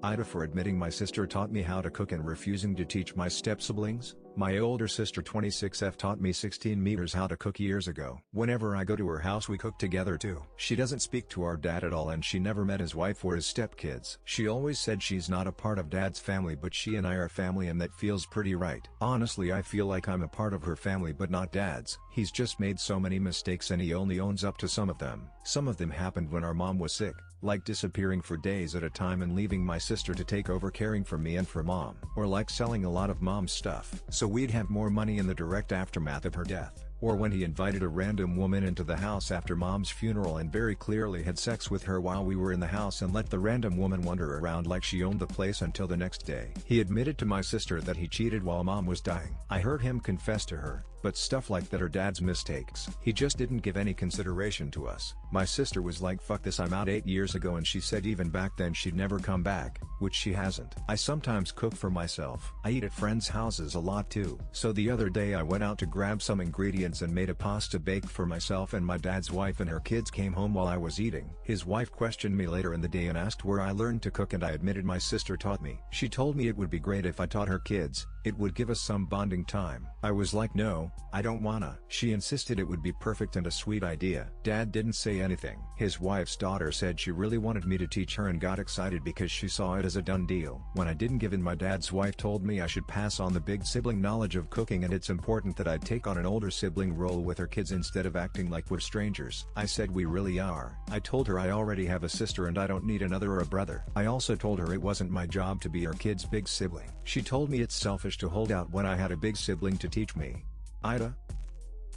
AITA for admitting my sister taught me how to cook and refusing to teach my step-siblings. My older sister 26F taught me 16 meters how to cook years ago. Whenever I go to her house we cook together too. She doesn't speak to our dad at all and she never met his wife or his stepkids. She always said she's not a part of dad's family but she and I are family and that feels pretty right. Honestly I feel like I'm a part of her family but not dad's. He's just made so many mistakes and he only owns up to some of them. Some of them happened when our mom was sick, like disappearing for days at a time and leaving my sister to take over caring for me and for mom. Or like selling a lot of mom's stuff so we'd have more money in the direct aftermath of her death. Or when he invited a random woman into the house after mom's funeral and very clearly had sex with her while we were in the house and let the random woman wander around like she owned the place until the next day. He admitted to my sister that he cheated while mom was dying. I heard him confess to her, but stuff like that are dad's mistakes. He just didn't give any consideration to us. My sister was like fuck this I'm out 8 years ago and she said even back then she'd never come back, which she hasn't. I sometimes cook for myself. I eat at friends' houses a lot too. So the other day I went out to grab some ingredients and made a pasta bake for myself and my dad's wife and her kids came home while I was eating. His wife questioned me later in the day and asked where I learned to cook and I admitted my sister taught me. She told me it would be great if I taught her kids, it would give us some bonding time. I was like no, I don't wanna. She insisted it would be perfect and a sweet idea. Dad didn't say anything. His wife's daughter said she really wanted me to teach her and got excited because she saw it as a done deal. When I didn't give in my dad's wife told me I should pass on the big sibling knowledge of cooking and it's important that I take on an older sibling role with her kids instead of acting like we're strangers. I said we really are. I told her I already have a sister and I don't need another or a brother. I also told her it wasn't my job to be her kid's big sibling. She told me it's selfish to hold out when I had a big sibling to teach me. AITA.